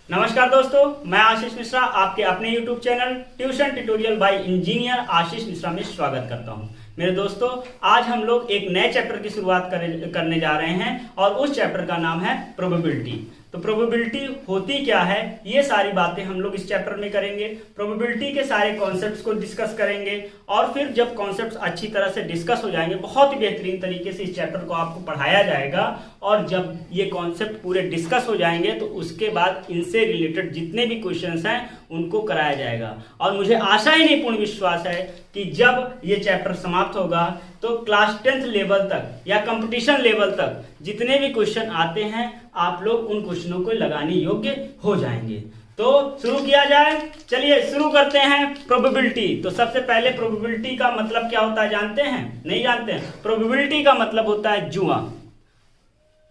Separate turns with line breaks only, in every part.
नमस्कार दोस्तों, मैं आशीष मिश्रा आपके अपने YouTube channel tuition tutorial by engineer Ashish Mishra में स्वागत करता हूं। मेरे दोस्तों, आज हम लोग एक नए चैप्टर की शुरुआत करने जा रहे हैं और उस चैप्टर का नाम है प्रोबेबिलिटी। तो प्रोबेबिलिटी होती क्या है, ये सारी बातें हम लोग इस चैप्टर में करेंगे। प्रोबेबिलिटी के सारे कॉन्सेप्ट्स को डिस्कस करेंगे और फिर जब कॉन्सेप्ट्स अच्छी तरह से डिस्कस हो जाएंगे, बहुत ही बेहतरीन तरीके से इस चैप्टर को आपको पढ़ाया जाएगा और जब ये कॉन्सेप्ट पूरे डिस्कस हो जाएंगे तो उसके बाद इनसे रिलेटेड जितने भी क्वेश्चंस हैं उनको कराया जाएगा। और मुझे आशा ही नहीं, पूर्ण विश्वास है कि जब ये चैप्टर समाप्त होगा तो क्लास 10th लेवल तक या कंपटीशन लेवल तक जितने भी क्वेश्चन आते हैं आप लोग उन क्वेश्चनों को लगाने योग्य हो जाएंगे। तो शुरू किया जाए, चलिए शुरू करते हैं। प्रोबेबिलिटी, तो सबसे पहले प्रोबेबिलिटी का मतलब क्या होता है जानते हैं? नहीं जानते हैं? प्रोबेबिलिटी का मतलब होता है जुआ,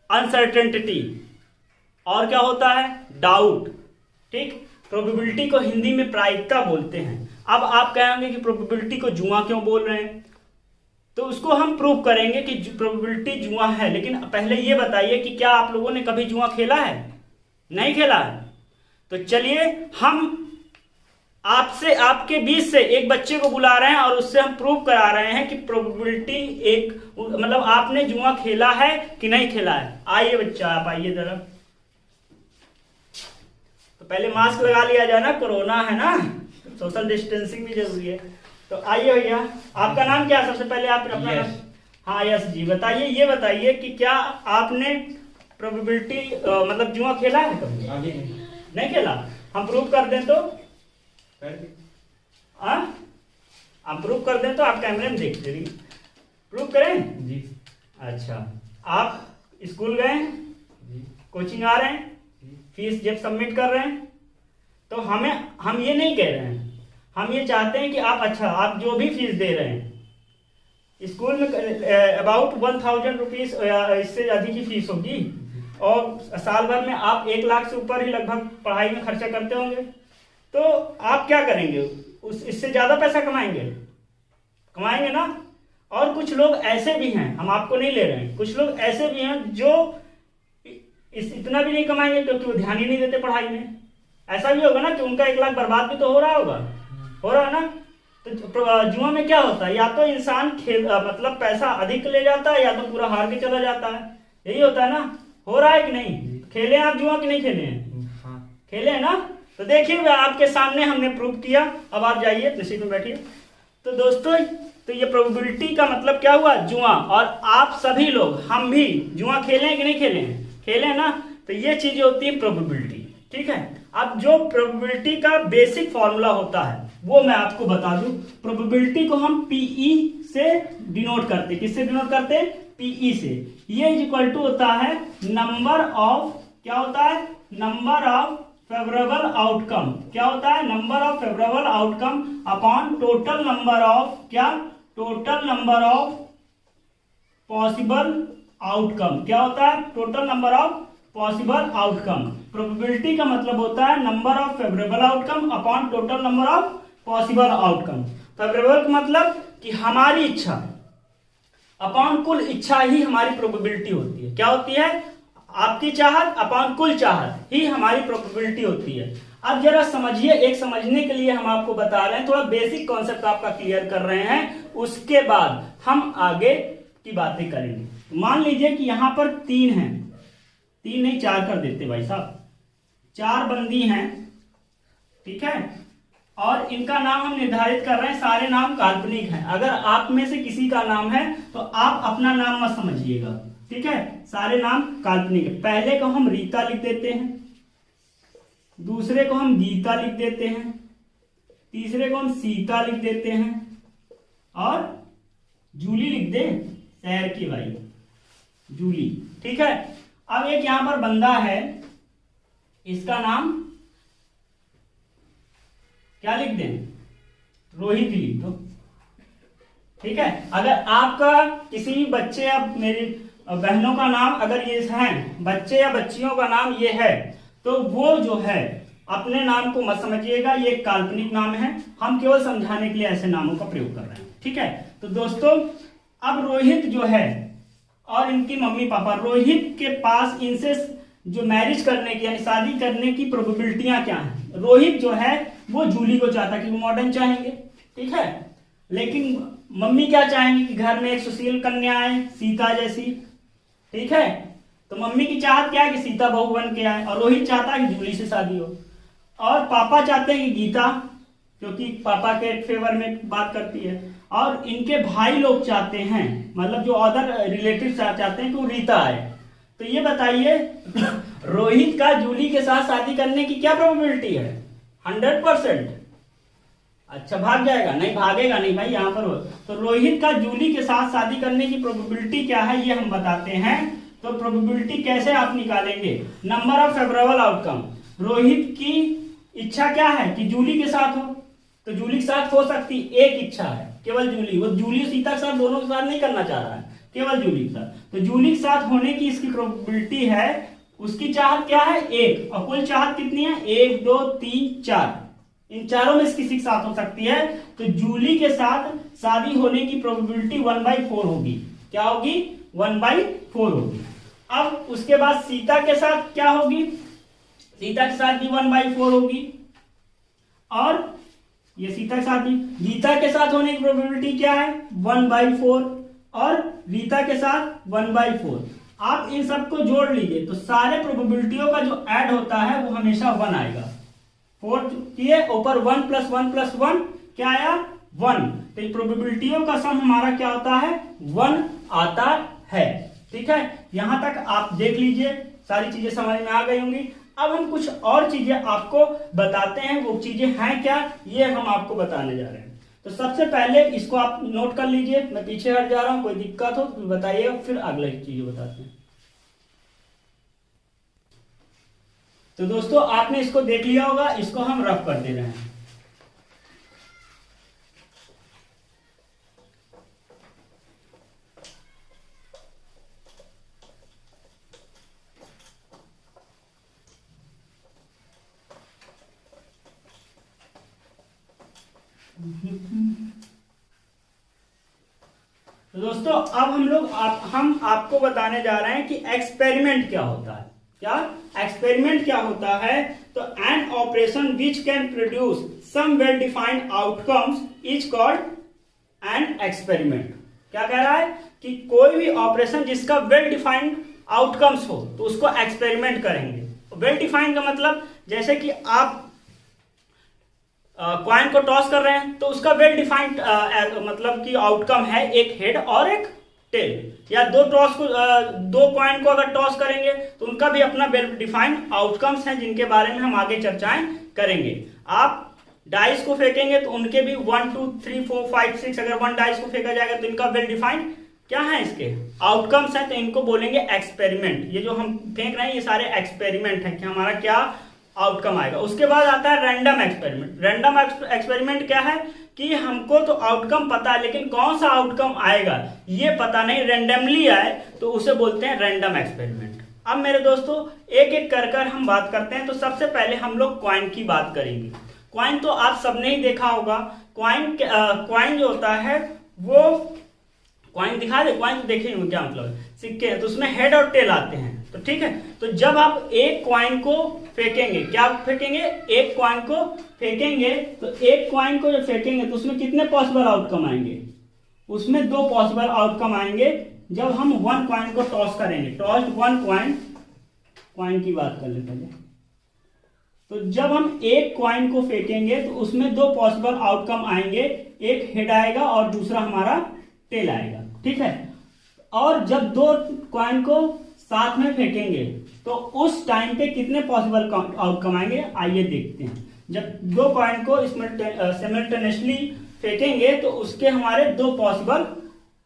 अनसर्टेनिटी, और क्या होता है? डाउट। ठीक, प्रोबेबिलिटी को हिंदी में प्रायिकता बोलते हैं। अब आप कहेंगे कि प्रोबेबिलिटी को जुआ क्यों बोल रहे हैं, तो उसको हम प्रूव करेंगे कि प्रोबेबिलिटी जुआ है। लेकिन पहले ये बताइए कि क्या आप लोगों ने कभी जुआ खेला है? नहीं खेला है? तो चलिए हम आपसे, आपके बीच से एक बच्चे को बुला रहे हैं और उससे हम प्रूव करा रहे हैं कि प्रोबेबिलिटी एक, मतलब आपने जुआ खेला है कि नहीं खेला है। आइए बच्चा, आप आइए जरा। तो पहले मास्क लगा लिया जाए ना, कोरोना है ना, सोशल डिस्टेंसिंग भी जरूरी है। तो आइए भैया, आपका नाम क्या है? सबसे पहले आप अपना नाम। हाँ यस जी, बताइए, ये बताइए कि क्या आपने प्रोबेबिलिटी मतलब जुआ खेला है कभी? नहीं खेला? हम प्रूव कर दें तो? हम प्रूव कर दें तो आप कैमरे में देखते रहिए। प्रूव करें जी। अच्छा, आप स्कूल गए, कोचिंग आ रहे हैं, फीस जब सबमिट कर रहे हैं, तो हम ये नहीं कह रहे हैं, हम ये चाहते हैं कि आप जो भी फीस दे रहे हैं स्कूल में अबाउट 1000 रुपीज इससे अधिक की फीस होगी और साल भर में आप 1 लाख से ऊपर ही लगभग पढ़ाई में खर्चा करते होंगे। तो आप क्या करेंगे? इससे ज्यादा पैसा कमाएंगे ना। और कुछ लोग ऐसे भी हैं, हम आपको नहीं ले रहे हैं, कुछ लोग ऐसे भी हैं जो इतना भी नहीं कमाएंगे क्योंकि वो ध्यान ही नहीं देते पढ़ाई में। ऐसा भी होगा ना कि उनका 1 लाख बर्बाद भी तो हो रहा होगा, हो रहा है ना। तो जुआ में क्या होता है, या तो इंसान मतलब पैसा अधिक ले जाता है या तो पूरा हार के चला जाता है। यही होता है ना। हो रहा है कि नहीं? खेले आप जुआ कि नहीं खेले हैं? हाँ। खेले हैं ना। तो देखिए आपके सामने हमने प्रूव किया। अब आप जाइए अपने सीट में बैठिए। तो दोस्तों, तो ये प्रोबेबिलिटी का मतलब क्या हुआ? जुआ। और आप सभी लोग, हम भी जुआ खेले हैं कि नहीं खेले हैं? खेले हैं ना। तो ये चीजें होती है प्रोबेबिलिटी। ठीक है, अब जो प्रोबेबिलिटी का बेसिक फॉर्मूला होता है वो मैं आपको बता दूं। प्रोबेबिलिटी को हम पीई से डिनोट करते हैं। किससे डिनोट करते हैं? पीई से। ये इक्वल टू होता है नंबर ऑफ, क्या होता है? Number of favourable outcome. क्या होता है? Number of favourable outcome upon total number of, क्या? Total number of possible outcome. क्या होता है? Total number of possible outcome. Probability का मतलब होता है number of favourable outcome upon total number of possible outcome. Favourable का मतलब कि हमारी इच्छा अपॉन कुल इच्छा ही हमारी प्रोबेबिलिटी होती है। क्या होती है? आपकी चाहत अपॉन कुल चाहत ही हमारी प्रोबेबिलिटी होती है। अब जरा समझिए, एक समझने के लिए हम आपको बता रहे हैं, थोड़ा बेसिक कॉन्सेप्ट आपका क्लियर कर रहे हैं, उसके बाद हम आगे की बातें करेंगे। मान लीजिए कि यहां पर 3 हैं, 3 नहीं 4 कर देते भाई साहब, 4 बंदी हैं, ठीक है, और इनका नाम हम निर्धारित कर रहे हैं। सारे नाम काल्पनिक हैं। अगर आप में से किसी का नाम है तो आप अपना नाम मत समझिएगा, ठीक है, सारे नाम काल्पनिक है। पहले को हम रीता लिख देते हैं, दूसरे को हम गीता लिख देते हैं, तीसरे को हम सीता लिख देते हैं और जूली लिख दे, शहर की भाई जूली, ठीक है। अब एक यहां पर बंदा है, इसका नाम क्या लिख दें? रोहित लिख दो, ठीक है। अगर आपका किसी भी बच्चे या मेरी बहनों का नाम अगर ये है, बच्चे या बच्चियों का नाम ये है, तो वो जो है अपने नाम को मत समझिएगा, ये एक काल्पनिक नाम है। हम केवल समझाने के लिए ऐसे नामों का प्रयोग कर रहे हैं, ठीक है। तो दोस्तों, अब रोहित जो है और इनकी मम्मी पापा, रोहित के पास इनसे जो मैरिज करने की यानी शादी करने की प्रोबेबिलिटियां क्या हैं। रोहित जो है वो जूली को चाहता कि वो मॉडर्न चाहेंगे, ठीक है, लेकिन मम्मी क्या चाहेंगी कि घर में एक सुशील कन्या आए सीता जैसी, ठीक है। तो मम्मी की चाहत क्या है कि सीता बहू बन के आए, और रोहित चाहता है कि जूली से शादी हो। और पापा चाहते हैं कि गीता, क्योंकि पापा के फेवर में बात करती है। और इनके भाई लोग चाहते हैं, मतलब जो अदर रिलेटिव चाहते हैं कि वो रीता आए। तो ये बताइए रोहित का जूली के साथ शादी करने की क्या प्रोबेबिलिटी है? 100%। अच्छा, भाग जाएगा? नहीं भागेगा, नहीं भाई, यहां पर हो। तो रोहित का जूली के साथ शादी करने की प्रोबेबिलिटी क्या है ये हम बताते हैं। तो प्रोबेबिलिटी कैसे आप निकालेंगे? Number of favourable outcome. Rohit की इच्छा क्या है कि जूली के साथ हो, तो जूली के साथ हो सकती, एक इच्छा है केवल जूली, वो जूली सीता के साथ दोनों के साथ नहीं करना चाह रहा है, केवल जूली के साथ। तो जूली के साथ होने की इसकी प्रोबेबिलिटी है, उसकी चाहत क्या है? एक, और कुल चाहत कितनी है? 1 2 3 4, इन चारों में किसी के साथ हो सकती है। तो जूली के साथ शादी होने की प्रोबेबिलिटी 1/4 होगी। क्या होगी? 1/4 होगी। अब उसके बाद सीता के साथ क्या होगी? सीता के साथ भी 1/4 होगी। और ये सीता के साथ भी, गीता के साथ होने की प्रोबेबिलिटी क्या है? 1/4, और रीता के साथ 1/4। आप इन सबको जोड़ लीजिए तो सारे प्रोबेबिलिटियों का जो ऐड होता है वो हमेशा 1 आएगा। 4 किए, ऊपर 1 + 1 + 1 क्या आया? 1। तो प्रोबेबिलिटियों का सम हमारा क्या होता है? 1 आता है, ठीक है। यहां तक आप देख लीजिए, सारी चीजें समझ में आ गई होंगी। अब हम कुछ और चीजें आपको बताते हैं, वो चीजें हैं क्या ये हम आपको बताने जा रहे हैं। तो सबसे पहले इसको आप नोट कर लीजिए, मैं पीछे हट जा रहा हूं, कोई दिक्कत हो तो बताइएगा, फिर अगली चीजें बताते हैं। तो दोस्तों आपने इसको देख लिया होगा, इसको हम रफ कर दे रहे हैं। तो दोस्तों अब हम आपको बताने जा रहे हैं कि एक्सपेरिमेंट क्या होता है। क्या एक्सपेरिमेंट क्या होता है? तो an operation which can produce some well defined outcomes is called an experiment. क्या कह रहा है कि कोई भी ऑपरेशन जिसका वेल डिफाइंड आउटकम्स हो तो उसको एक्सपेरिमेंट करेंगे। वेल डिफाइंड का मतलब जैसे कि आप कॉइन को टॉस कर रहे हैं तो उसका वेल डिफाइंड मतलब कि आउटकम है एक हेड और एक टेल, या दो कॉइन को अगर टॉस करेंगे तो उनका भी अपना वेल डिफाइंड आउटकम्स हैं जिनके बारे में हम आगे चर्चाएं करेंगे। आप डाइस को फेंकेंगे तो उनके भी 1 2 3 4 5 6 अगर 1 डाइस को फेंका जाएगा तो इनका वेल डिफाइंड क्या है, इसके आउटकम्स हैं, तो इनको बोलेंगे एक्सपेरिमेंट। ये जो हम फेंक रहे हैं ये सारे एक्सपेरिमेंट हैं कि हमारा क्या आउटकम आएगा। उसके बाद आता है रैंडम एक्सपेरिमेंट। रैंडम एक्सपेरिमेंट क्या है कि हमको तो आउटकम पता है लेकिन कौन सा आउटकम आएगा ये पता नहीं, रैंडमली आए तो उसे बोलते हैं रैंडम एक्सपेरिमेंट। अब मेरे दोस्तों एक एक कर हम बात करते हैं। तो सबसे पहले हम लोग कॉइन की बात करेंगे। कॉइन तो आप सबने ही देखा होगा। कॉइन जो होता है वो कॉइन दिखा दे, कॉइन तो देखे क्या मतलब सिक्के हैं, तो उसमें हेड और टेल आते हैं। तो ठीक है, तो जब आप एक कॉइन को फेंकेंगे, क्या फेंकेंगे? एक कॉइन को फेंकेंगे, तो एक कॉइन को जब फेंकेंगे तो उसमें कितने पॉसिबल आउटकम आएंगे? उसमें 2 पॉसिबल आउटकम आएंगे जब हम 1 कॉइन को टॉस करेंगे। टॉस्ड 1 कॉइन की बात कर लेते हैं। तो जब हम एक कॉइन को फेंकेंगे तो उसमें 2 पॉसिबल आउटकम आएंगे, एक हेड आएगा और दूसरा हमारा टेल आएगा, ठीक है। और जब 2 कॉइन को साथ में फेंकेंगे तो उस टाइम पे कितने पॉसिबल आउटकम आएंगे आइए देखते हैं। जब 2 कॉइन को सिमल्टेनियसली फेंकेंगे तो उसके हमारे 2 पॉसिबल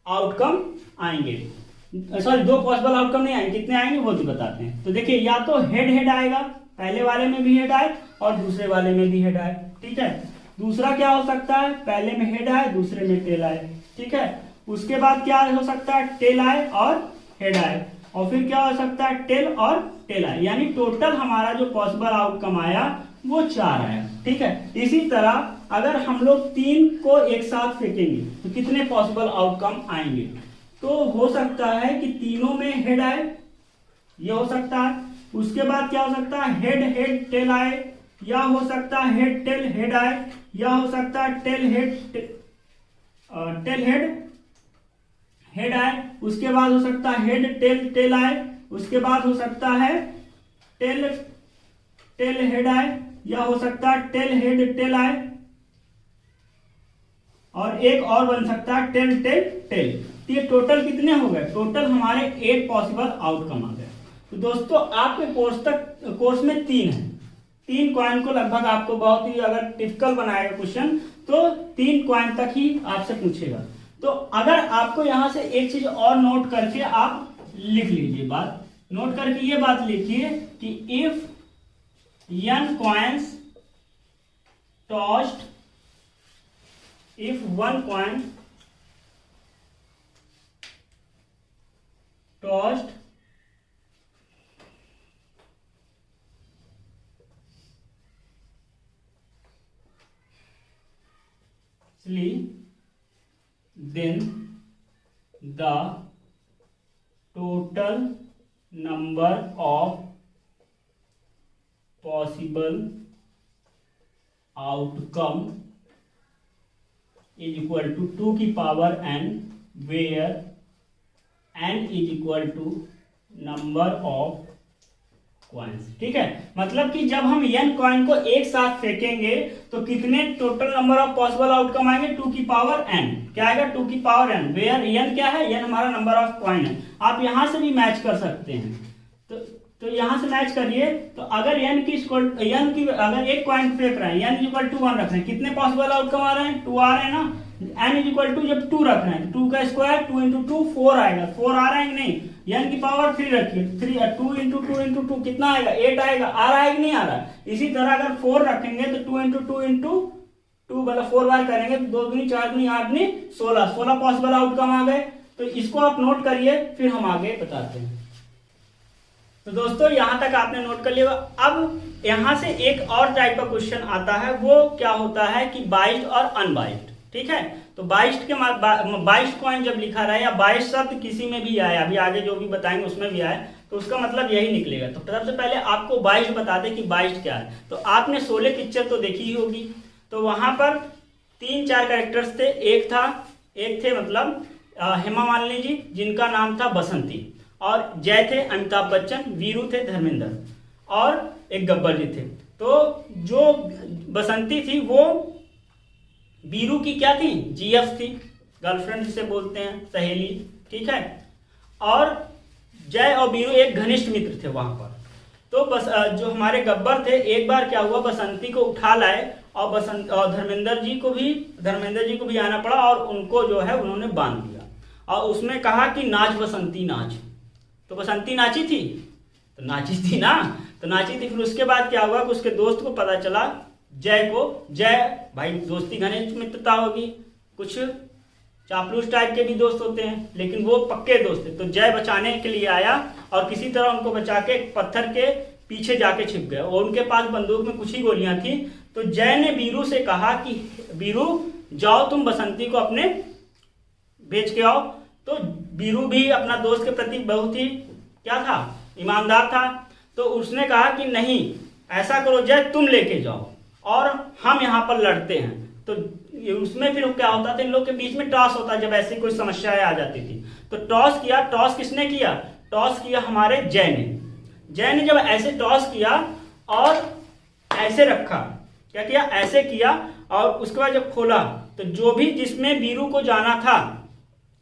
आउटकम आएंगे। सॉरी 2 पॉसिबल आउटकम नहीं आएंगे, कितने आएंगे वो भी बताते हैं। तो देखिए या तो हेड आएगा, पहले वाले में भी हेड आए और दूसरे वाले में भी हेड आए, ठीक है। दूसरा क्या हो सकता है? पहले में हेड आए दूसरे में टेल आए, ठीक है। उसके बाद क्या हो सकता है? टेल आए और हेड आए, और फिर क्या हो सकता है? टेल और टेल आए, यानी टोटल हमारा जो पॉसिबल आउटकम आया वो 4 आया, ठीक है। इसी तरह अगर हम लोग 3 को एक साथ फेंकेंगे तो कितने पॉसिबल आउटकम आएंगे? तो हो सकता है कि तीनों में हेड आए, ये हो सकता है। उसके बाद क्या हो सकता है, हेड हेड टेल आए, या हो सकता है हेड टेल हेड आए, या हो सकता है टेल हेड टेल हेड आए। उसके बाद हो सकता है हेड टेल टेल आए। उसके बाद हो सकता है टेल टेल हेड आए, या हो सकता है टेल हेड टेल आए, और एक और बन सकता है टेल टेल टेल। तो ये टोटल कितने हो गए, टोटल हमारे 8 पॉसिबल आउटकम आ गए। तो दोस्तों आपके कोर्स में 3 है, 3 कॉइन को लगभग आपको बहुत ही अगर टिपिकल बनाएगा क्वेश्चन तो 3 कॉइन तक ही आपसे पूछेगा। तो अगर आपको यहां से एक चीज और नोट करके आप लिख लीजिए, बात नोट करके ये बात लिखिए कि if n coins tossed, if 1 coin tossed then the total number of possible outcome is equal to 2 की power n, where n is equal to number of coins. ठीक है, मतलब कि जब हम n कॉइन को एक साथ फेंकेंगे तो कितने total number of possible outcome आएंगे, 2 की पावर n। क्या आएगा, 2 की पावर n, वेयर n क्या है, n हमारा नंबर ऑफ कॉइन है। आप यहां से भी मैच कर सकते हैं, तो यहां से मैच करिए। तो अगर n की अगर एक कॉइन फेंक रहे हैं, n इक्वल टू 1 रख रहे हैं, कितने पॉसिबल आउटकम आ रहे हैं, 2 आ रहे हैं ना। n इज इक्वल टू जब 2 रख रहे हैं, 2 का स्क्वायर 2 इंटू 2 4 आएगा, 4 आ रहा है कि नहीं। n की पावर 3 रखिए, 2 इंटू 2 इंटू 2 कितना आएगा, 8 आएगा। आ रहा है कि नहीं आ रहा है। इसी तरह अगर 4 रखेंगे तो 2 इंटू 2 इंटू 2 मतलब 4 बार करेंगे तो 2 दूनी 4 दूनी 8 दूनी 16 पॉसिबल आउटकम आ गए। तो इसको आप नोट करिए, फिर हम आगे बताते हैं। तो दोस्तों यहां तक आपने नोट कर लिया। अब यहां से एक और टाइप का क्वेश्चन आता है, वो क्या होता है कि बाइस्ड और अनबाइस्ड। ठीक है, तो बाइस्ड के बाइस्ड कॉइन जब लिखा रहा है या बाइस्ड शब्द किसी में भी आए, अभी आगे जो भी बताएंगे उसमें भी आए, तो उसका मतलब यही निकलेगा। तो सबसे पहले आपको बाइस्ड बता दें कि बाइस्ड क्या है। तो आपने शोले पिक्चर तो देखी ही होगी, तो वहां पर 3-4 कैरेक्टर्स थे। एक थे मतलब हेमा मालिनी जी, जिनका नाम था बसंती, और जय थे अमिताभ बच्चन, वीरू थे धर्मेंद्र, और एक गब्बर जी थे। तो जो बसंती थी वो वीरू की क्या थी, जीएफ थी, गर्लफ्रेंड जिसे बोलते हैं, सहेली। ठीक है, और जय और वीरू एक घनिष्ठ मित्र थे वहां पर। तो बस जो हमारे गब्बर थे, एक बार क्या हुआ, बसंती को उठा लाए और धर्मेंद्र जी को भी आना पड़ा, और उनको जो है उन्होंने बांध दिया, और उसमें कहा कि नाच बसंती नाच। तो बसंती नाची थी, तो नाची थी ना, तो नाची थी। फिर उसके बाद क्या हुआ कि उसके दोस्त को पता चला, जय भाई दोस्ती घनिष्ठ मित्रता होगी, कुछ चापलूस टाइप के भी दोस्त होते हैं, लेकिन वो पक्के दोस्त थे। तो जय बचाने के लिए आया और किसी तरह उनको बचा के एक पत्थर के पीछे जाके छिप गया, और उनके पास बंदूक में कुछ ही गोलियां थी। तो जय ने वीरू से कहा कि वीरू जाओ तुम बसंती को अपने बेच के आओ। तो वीरू भी अपना दोस्त के प्रति बहुत ही क्या था, ईमानदार था। तो उसने कहा कि नहीं, ऐसा करो जय, तुम लेके जाओ और हम यहाँ पर लड़ते हैं। तो उसमें फिर क्या होता था, इन लोग के बीच में टॉस होता, जब ऐसी कोई समस्याएं आ जाती थी। तो टॉस किसने किया, टॉस किया हमारे जय ने जब ऐसे टॉस किया और ऐसे रखा, क्या किया, ऐसे किया, और उसके बाद जब खोला तो जो भी जिसमें वीरू को जाना था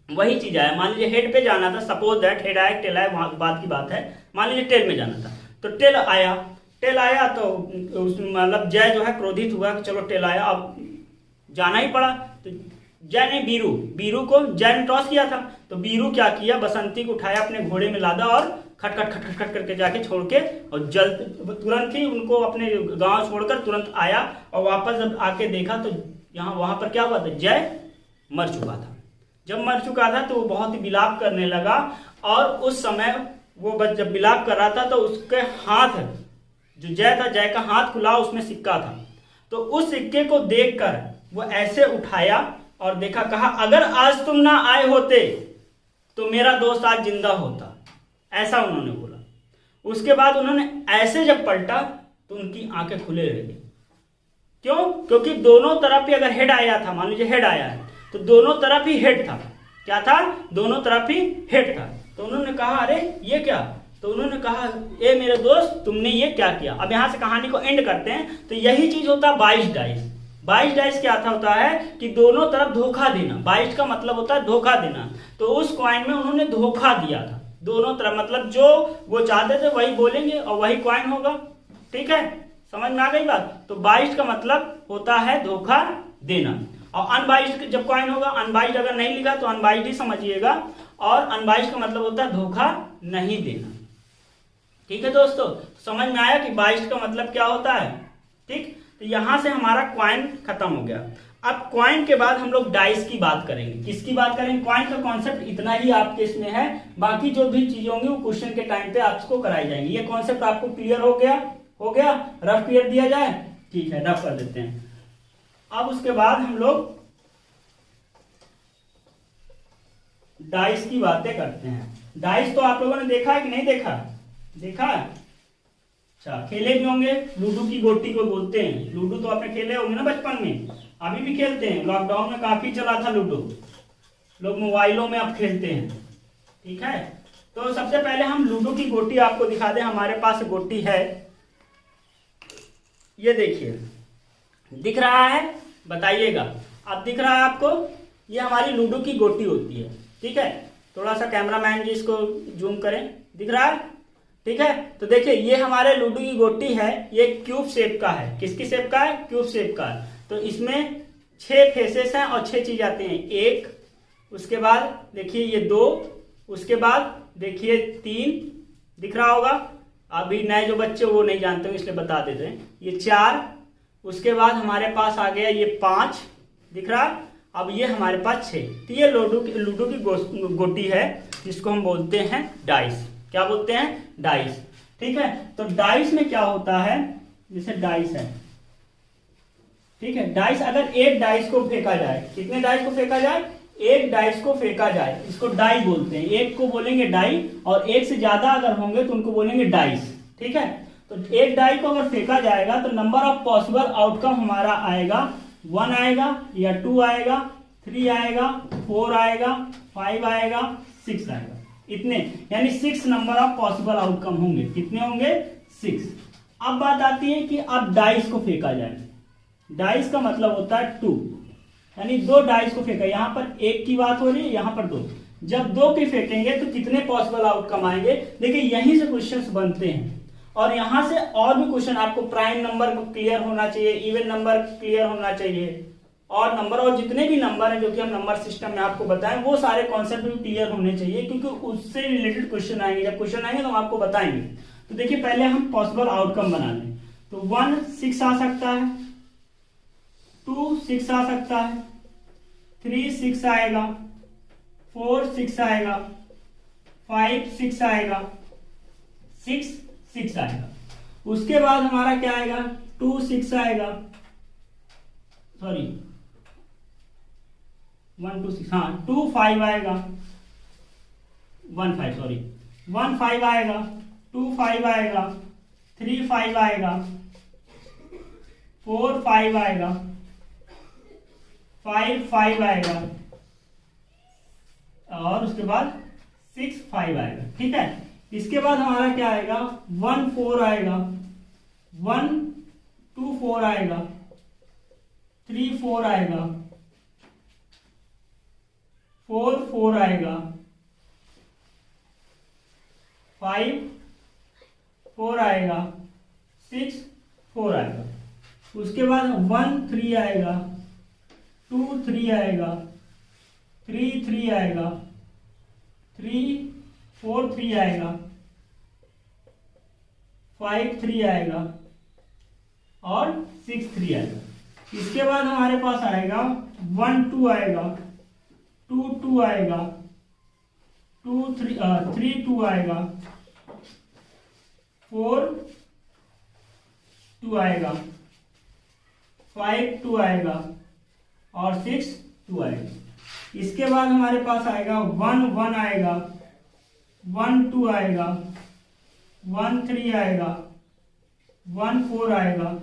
वही चीज आया। मान लीजिए हेड पे जाना था, सपोज दैट हेड आया, टेल आया, बात की बात है। मान लीजिए टेल में जाना था, तो टेल आया तो मतलब जय जो है क्रोधित हुआ कि चलो टेल आया, अब जाना ही पड़ा। तो जय ने वीरू को जय ने टॉस किया था, तो वीरू क्या किया, बसंती को उठाया, अपने घोड़े में लादा और खट करके जाके छोड़ के, और तुरंत ही उनको अपने गांव छोड़कर तुरंत आया, और वापस जब आके देखा तो वहां पर क्या हुआ था, जय मर चुका था। जब मर चुका था तो वो बहुत ही विलाप करने लगा, और उस समय वो जब विलाप कर रहा था तो उसके हाथ, जो जय था, जय का हाथ खुला, उसमें सिक्का था। तो उस सिक्के को देखकर वो ऐसे उठाया और देखा, कहा अगर आज तुम ना आए होते तो मेरा दोस्त आज जिंदा होता, ऐसा उन्होंने बोला। उसके बाद उन्होंने ऐसे जब पलटा तो उनकी आंखें खुले रह गई। क्यों? क्योंकि दोनों तरफ ही अगर हेड आया था, मान लीजिए हेड आया है, तो दोनों तरफ ही हेड था। क्या था? दोनों तरफ ही हेड था। तो उन्होंने कहा अरे ये क्या? तो उन्होंने कहा ए मेरे दोस्त, तुमने ये क्या किया? अब यहां से कहानी को एंड करते हैं। तो यही चीज होता है 22 डाइस। 22 डाइस क्या था? होता है कि दोनों तरफ धोखा देना। 22 का मतलब होता है धोखा देना। तो उस कॉइन में उन्होंने धोखा दिया था दोनों तरफ, मतलब जो वो चाहते थे वही बोलेंगे और वही कॉइन होगा। ठीक है, समझ में आ गई बात? तो 22 का मतलब होता है धोखा देना। और अनबाइज्ड जब कॉइन होगा, अनबाइज्ड अगर नहीं लिखा तो अनबाइज्ड ही समझिएगा, और अनबाइज्ड का मतलब होता है धोखा नहीं देना। ठीक है दोस्तों, समझ में आया कि बाइज्ड का मतलब क्या होता है? ठीक, तो यहां से हमारा कॉइन खत्म हो गया। अब कॉइन के बाद हम लोग डाइस की बात करेंगे। किसकी बात करेंगे? कॉइन का कॉन्सेप्ट इतना ही आपके इसमें है, बाकी जो भी चीजें होंगी वो क्वेश्चन के टाइम पे आपको कराई जाएंगी। ये कॉन्सेप्ट आपको क्लियर हो गया? हो गया? रफ क्लियर दिया जाए? ठीक है, रफ कर देते हैं। अब उसके बाद हम लोग डाइस की बातें करते हैं। डाइस तो आप लोगों ने देखा है कि नहीं देखा? देखा है? अच्छा, खेले भी होंगे। लूडो की गोटी को बोलते हैं। लूडो तो आपने खेले होंगे ना बचपन में, अभी भी खेलते हैं। लॉकडाउन में काफी चला था लूडो, लोग मोबाइलों में अब खेलते हैं। ठीक है, तो सबसे पहले हम लूडो की गोटी आपको दिखा दें। हमारे पास गोटी है, ये देखिए, दिख रहा है? बताइएगा। अब दिख रहा है आपको? ये हमारी लूडो की गोटी होती है। ठीक है, थोड़ा सा कैमरामैन जी इसको जूम करें, दिख रहा है? ठीक है, तो देखिए ये हमारे लूडो की गोटी है। ये क्यूब शेप का है। किसकी शेप का है? क्यूब शेप का है। तो इसमें 6 फेसेस हैं और 6 चीज आती हैं। 1, उसके बाद देखिए ये 2, उसके बाद देखिए 3, दिख रहा होगा। अभी नए जो बच्चे वो नहीं जानते इसलिए बता देते हैं। ये 4, उसके बाद हमारे पास आ गया ये 5, दिख रहा। अब ये हमारे पास 6। तो ये लूडो की गोटी है, जिसको हम बोलते हैं डाइस। क्या बोलते हैं? डाइस। ठीक है, तो डाइस में क्या होता है? जैसे डाइस है, ठीक है, डाइस अगर एक डाइस को फेंका जाए, कितने डाइस को फेंका जाए? एक डाइस को फेंका जाए, इसको डाई बोलते हैं। एक को बोलेंगे डाई, और एक से ज्यादा अगर होंगे तो उनको बोलेंगे डाइस। ठीक है, तो एक डाई को अगर फेंका जाएगा तो नंबर ऑफ पॉसिबल आउटकम हमारा आएगा 1 आएगा, या 2 आएगा, 3 आएगा, 4 आएगा, 5 आएगा, 6 आएगा। इतने, यानी 6 नंबर ऑफ पॉसिबल आउटकम होंगे। कितने होंगे? 6। अब बात आती है कि अब डाइस को फेंका जाए। डाइस का मतलब होता है 2, यानी 2 डाइस को फेंका। यहां पर 1 की बात हो रही है, यहां पर 2। जब 2 के फेंकेंगे तो कितने पॉसिबल आउटकम आएंगे? देखिए यहीं से क्वेश्चंस बनते हैं, और यहां से और भी क्वेश्चन। आपको प्राइम नंबर क्लियर होना चाहिए, इवन नंबर क्लियर होना चाहिए, और नंबर, और जितने भी नंबर हैं जो कि हम नंबर सिस्टम में आपको बताएं, वो सारे कॉन्सेप्ट भी क्लियर होने चाहिए, क्योंकि उससे रिलेटेड क्वेश्चन आएंगे। जब क्वेश्चन आएंगे तो हम आपको बताएंगे। तो देखिए पहले हम पॉसिबल आउटकम बना लें। तो 1 6 आ सकता है, 2 6 आ सकता है, 3 6 आएगा, 4 6 आएगा, 5 6 आएगा, 6 6 आएगा। उसके बाद हमारा क्या आएगा? 2 6 आएगा, सॉरी 1 2 6, हाँ 2 5 आएगा, 1 5 सॉरी 1 5 आएगा, 2 5 आएगा, 3 5 आएगा, 4 5 आएगा, 5 5 आएगा, और उसके बाद 6 5 आएगा। ठीक है, इसके बाद हमारा क्या आएगा? 1 4 आएगा, 1 2 4 आएगा, 3 4 आएगा, 4 4 आएगा, 5 4 आएगा, 6 4 आएगा। उसके बाद 1 3 आएगा, 2 3 आएगा, 3 3 आएगा, 3 4 3 आएगा, 5 3 आएगा, और 6 3 आएगा। इसके बाद हमारे पास आएगा 1 2 आएगा, 2 2 आएगा, 3 2 आएगा, 4 2 आएगा, 5 2 आएगा, और 6 2 आएगा। इसके बाद हमारे पास आएगा 1 1 आएगा, 1 2 आएगा, 1 3 आएगा, 1 4 आएगा,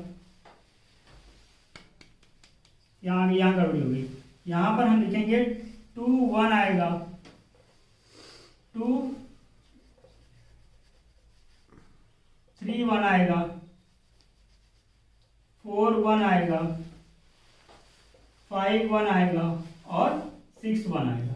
यहाँ गड़बड़ी होगी, यहाँ पर हम लिखेंगे 2 1 आएगा, 2 3 1 आएगा, 4 1 आएगा, 5 1 आएगा और 6 1 आएगा।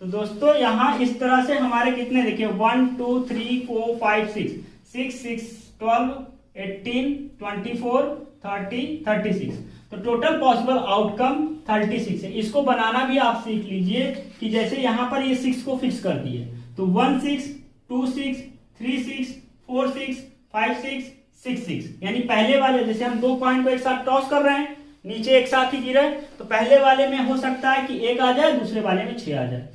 तो दोस्तों यहाँ इस तरह से हमारे कितने देखिए 1 2 3 4 5 6 6 6 12 18 24 30 36। तो टोटल पॉसिबल आउटकम 36 है। इसको बनाना भी आप सीख लीजिए कि जैसे यहाँ पर ये 6 को फिक्स कर दिए तो 1 6 2 6 3 6 4 6 5 6 6 6, यानी पहले वाले जैसे हम 2 पॉइंट को एक साथ टॉस कर रहे हैं, नीचे एक साथ ही गिरे, तो पहले वाले में हो सकता है कि 1 आ जाए, दूसरे वाले में 6 आ जाए।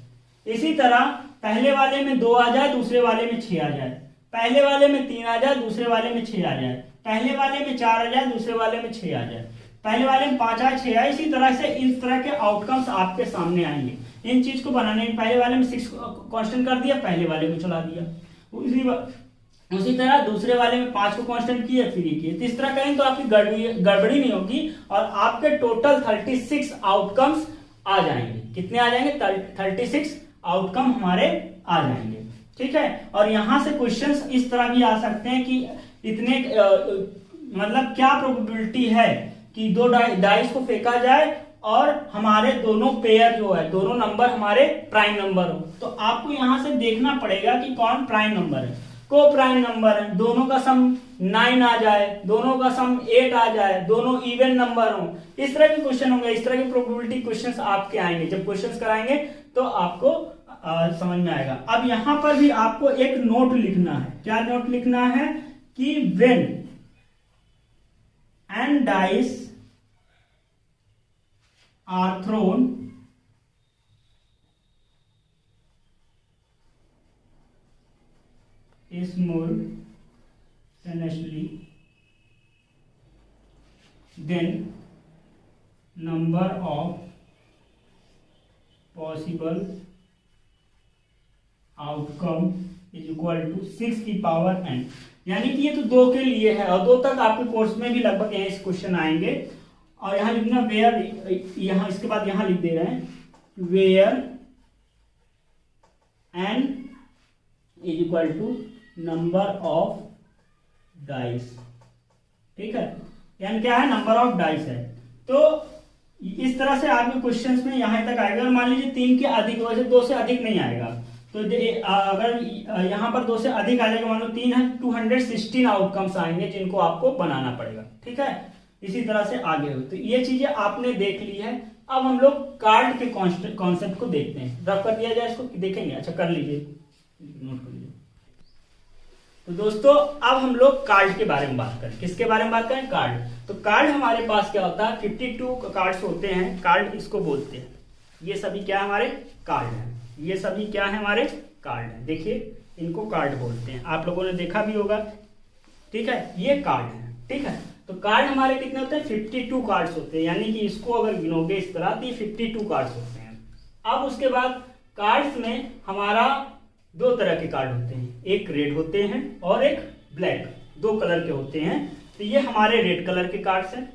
इसी तरह पहले वाले में 2 आ जाए, दूसरे वाले में 6 आ जाए, पहले वाले में 3 आ जाए, दूसरे वाले में 6 आ जाए, पहले वाले में 4 आ जाए, दूसरे वाले में 6 आ जाए, पहले वाले में 5 आए, 6 आए। इसी तरह से इस तरह के आउटकम्स आपके सामने आएंगे। इन चीज को बनाने में पहले वाले में 6 कांस्टेंट कर दिया, पहले वाले में चला दिया, उसी तरह दूसरे वाले में 5 को कांस्टेंट किए, फिर ये किए। तो इस तरह करें तो आपकी गड़बड़ी नहीं होगी और आपके टोटल 36 आउटकम्स आ जाएंगे। कितने आ जाएंगे? 36 आउटकम हमारे आ जाएंगे। ठीक है। और यहां से क्वेश्चंस इस तरह भी आ सकते हैं कि इतने मतलब क्या प्रोबेबिलिटी है कि 2 डाइस को फेंका जाए और हमारे दोनों पेयर जो है, दोनों नंबर हमारे प्राइम नंबर हो। तो आपको यहां से देखना पड़ेगा कि कौन प्राइम नंबर है। को प्राइम नंबर है, दोनों का सम 9 आ जाए, दोनों का सम 8 आ जाए, दोनों इवन नंबर हो, इस तरह के क्वेश्चन होंगे। इस तरह की प्रोबेबिलिटी क्वेश्चंस आपके आएंगे। जब क्वेश्चंस कराएंगे तो आपको समझ में आएगा। अब यहां पर भी आपको एक नोट लिखना है। क्या नोट लिखना है? कि when an dice are thrown simultaneously, then number of possible outcome is equal to 6 की पावर n। यानी कि ये तो 2 के लिए है और 2 तक आपके कोर्स में भी लगभग यही क्वेश्चन आएंगे। और यहां लिखना वेयर, यहां इसके बाद यहां लिख दे रहे हैं where n is equal to number of dice. ठीक है, यानी क्या है? नंबर ऑफ डाइस है। तो इस तरह से आपके क्वेश्चंस में यहां तक आएगा। और मान लीजिए 3 के अधिक, वैसे 2 से अधिक नहीं आएगा। तो अगर यहां पर 2 से अधिक आ जाएगा, मान लो 3 है, 216 आउटकम्स आएंगे जिनको आपको बनाना पड़ेगा। ठीक है, इसी तरह से आगे हो। तो ये चीजें आपने देख ली है। अब हम लोग कार्ड के कॉन्सेप्ट को देखते हैं। रफ कर दिया जाए इसको, देखेंगे? अच्छा, कर लीजिए, नोट कर लीजिए। तो दोस्तों अब हम लोग कार्ड के बारे में बात करें। किसके बारे में बात करें? कार्ड। तो कार्ड हमारे पास क्या होता है? 52 कार्ड्स होते हैं। कार्ड इसको बोलते हैं। ये सभी क्या हमारे कार्ड हैं। ये सभी क्या है? हमारे कार्ड हैं। देखिए, इनको कार्ड बोलते हैं। आप लोगों ने देखा भी होगा। ठीक है, ये कार्ड है। ठीक है, तो कार्ड हमारे कितने होते हैं? 52 कार्ड्स होते हैं। यानी कि इसको अगर गिनोगे इस तरह तो ये 52 कार्ड्स होते हैं। अब उसके बाद कार्ड्स में हमारा 2 तरह के कार्ड होते हैं। एक रेड होते हैं और एक ब्लैक, 2 कलर के होते हैं। तो ये हमारे रेड कलर के कार्ड्स हैं।